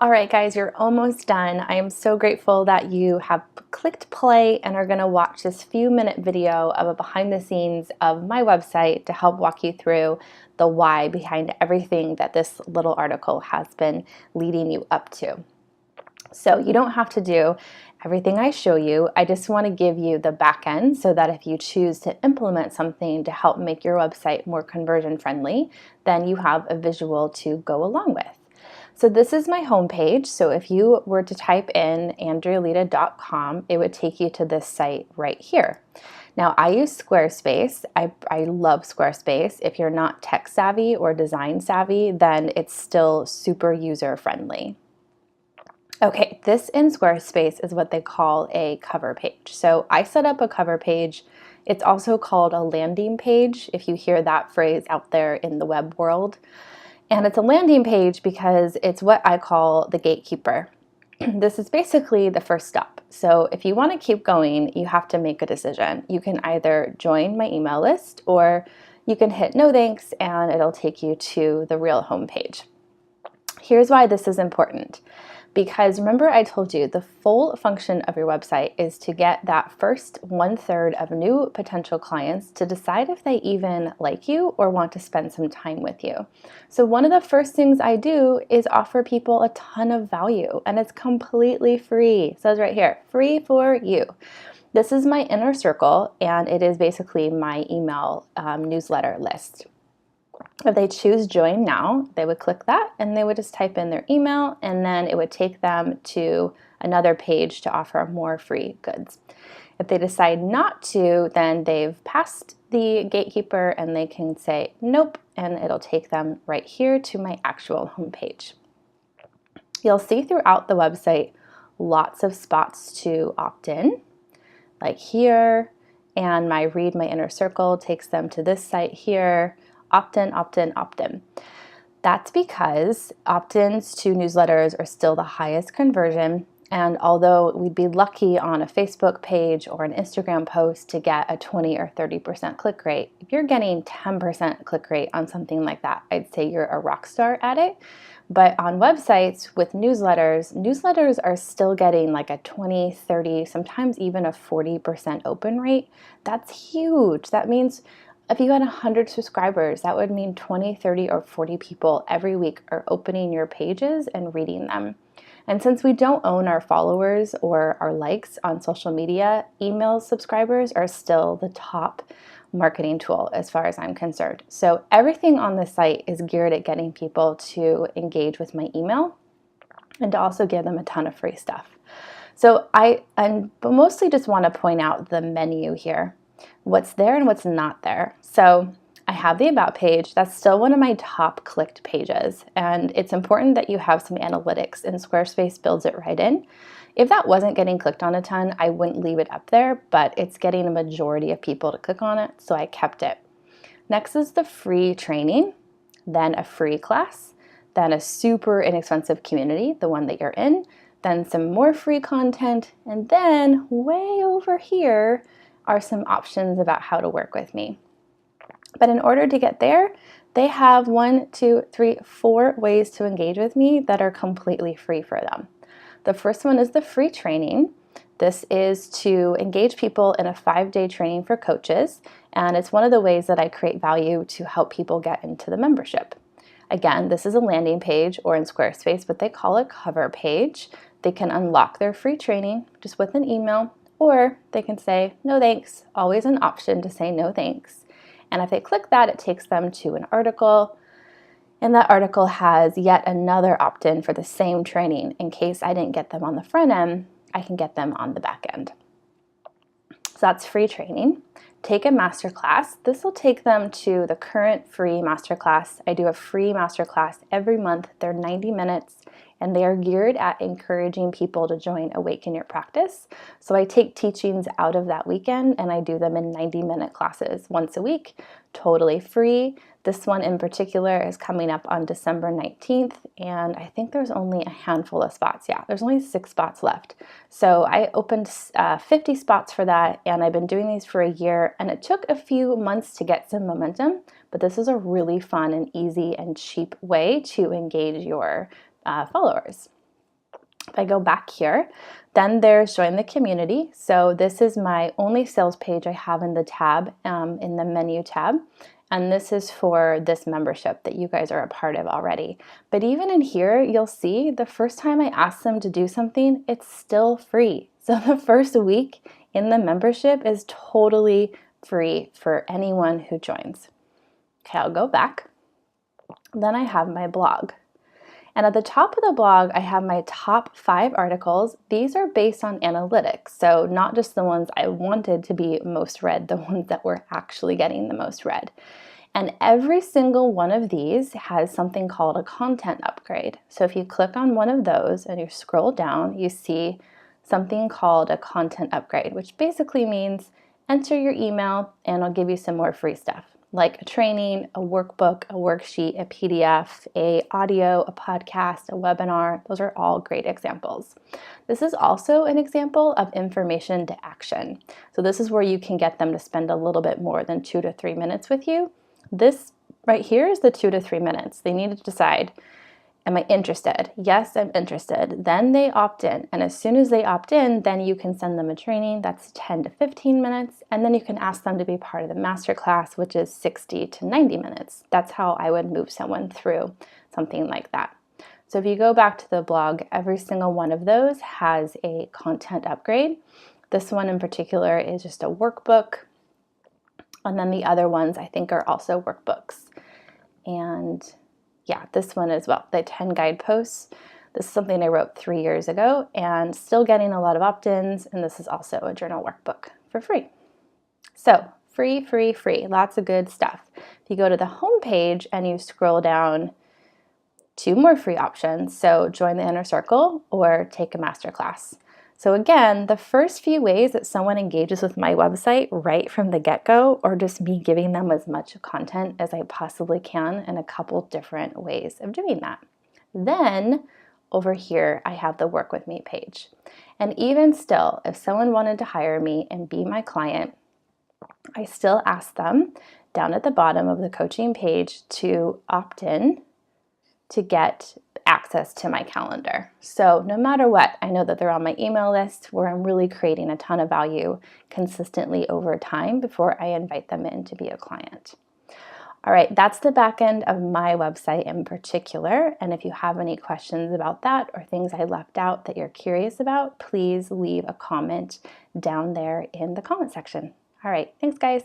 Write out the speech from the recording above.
All right, guys, you're almost done. I am so grateful that you have clicked play and are going to watch this few-minute video of a behind the scenes of my website to help walk you through the why behind everything that this little article has been leading you up to. So you don't have to do everything I show you. I just want to give you the back end so that if you choose to implement something to help make your website more conversion friendly, then you have a visual to go along with. So this is my homepage. So if you were to type in andrealita.com, it would take you to this site right here. Now I use Squarespace. I love Squarespace. If you're not tech savvy or design savvy, then it's still super user friendly. Okay, this in Squarespace is what they call a cover page. So I set up a cover page. It's also called a landing page, if you hear that phrase out there in the web world. And it's a landing page because it's what I call the gatekeeper. This is basically the first step. So if you want to keep going, you have to make a decision. You can either join my email list or you can hit no thanks and it'll take you to the real homepage. Here's why this is important. Because remember I told you the full function of your website is to get that first 1/3 of new potential clients to decide if they even like you or want to spend some time with you. So one of the first things I do is offer people a ton of value, and it's completely free. It says right here, free for you. This is my inner circle, and it is basically my email newsletter list. If they choose join now, they would click that and they would just type in their email, and then it would take them to another page to offer more free goods. If they decide not to, then they've passed the gatekeeper and they can say nope, and it'll take them right here to my actual homepage. You'll see throughout the website lots of spots to opt in, like here, and my Read My Inner Circle takes them to this site here. Opt-in, opt-in, opt-in. That's because opt-ins to newsletters are still the highest conversion, and although we'd be lucky on a Facebook page or an Instagram post to get a 20 or 30% click rate, if you're getting 10% click rate on something like that, I'd say you're a rock star at it. But on websites with newsletters are still getting like a 20, 30, sometimes even a 40% open rate. That's huge. That means if you had 100 subscribers, that would mean 20, 30, or 40 people every week are opening your pages and reading them. And since we don't own our followers or our likes on social media, email subscribers are still the top marketing tool as far as I'm concerned. So everything on the site is geared at getting people to engage with my email and to also give them a ton of free stuff. So I mostly just want to point out the menu here. What's there and what's not there. So I have the About page. That's still one of my top clicked pages. And it's important that you have some analytics, and Squarespace builds it right in. If that wasn't getting clicked on a ton, I wouldn't leave it up there, but it's getting a majority of people to click on it, so I kept it. Next is the free training, then a free class, then a super inexpensive community, the one that you're in, then some more free content, and then way over here are some options about how to work with me. But in order to get there, they have 1, 2, 3, 4 ways to engage with me that are completely free for them. The first one is the free training. This is to engage people in a 5-day training for coaches, and it's one of the ways that I create value to help people get into the membership. Again, this is a landing page, or in Squarespace, what they call a cover page. They can unlock their free training just with an email, or they can say no thanks, always an option to say no thanks. And if they click that, it takes them to an article, and that article has yet another opt-in for the same training. In case I didn't get them on the front end, I can get them on the back end. So that's free training. Take a masterclass. This will take them to the current free masterclass. I do a free masterclass every month. They're 90 minutes. And they are geared at encouraging people to join Awaken Your Practice. So I take teachings out of that weekend and I do them in 90-minute classes once a week, totally free. This one in particular is coming up on December 19th, and I think there's only a handful of spots. Yeah, there's only 6 spots left. So I opened 50 spots for that, and I've been doing these for a year, and it took a few months to get some momentum, but this is a really fun and easy and cheap way to engage your followers. If I go back here, then there's join the community. So this is my only sales page I have in the tab, in the menu tab. And this is for this membership that you guys are a part of already. But even in here, you'll see the first time I ask them to do something, it's still free. So the first week in the membership is totally free for anyone who joins. Okay, I'll go back. Then I have my blog. And at the top of the blog, I have my top 5 articles. These are based on analytics, so not just the ones I wanted to be most read, the ones that were actually getting the most read. And every single one of these has something called a content upgrade. So if you click on one of those and you scroll down, you see something called a content upgrade, which basically means enter your email and I'll give you some more free stuff, like a training, a workbook, a worksheet, a PDF, a audio, a podcast, a webinar. Those are all great examples. This is also an example of information to action. So this is where you can get them to spend a little bit more than 2 to 3 minutes with you. This right here is the 2 to 3 minutes. They need to decide, am I interested? Yes, I'm interested. Then they opt in. And as soon as they opt in, then you can send them a training that's 10 to 15 minutes. And then you can ask them to be part of the masterclass, which is 60 to 90 minutes. That's how I would move someone through something like that. So if you go back to the blog, every single one of those has a content upgrade. This one in particular is just a workbook. And then the other ones I think are also workbooks. And yeah, this one as well, the 10 guideposts. This is something I wrote 3 years ago and still getting a lot of opt-ins. And this is also a journal workbook for free. So free, free, free, lots of good stuff. If you go to the home page and you scroll down, 2 more free options. So join the inner circle or take a masterclass. So again, the first few ways that someone engages with my website right from the get-go are just me giving them as much content as I possibly can in a couple different ways of doing that. Then over here, I have the Work With Me page. And even still, if someone wanted to hire me and be my client, I still ask them down at the bottom of the coaching page to opt in to get access to my calendar. So no matter what, I know that they're on my email list where I'm really creating a ton of value consistently over time before I invite them in to be a client. All right, that's the back end of my website in particular. And if you have any questions about that or things I left out that you're curious about, please leave a comment down there in the comment section. All right, thanks guys.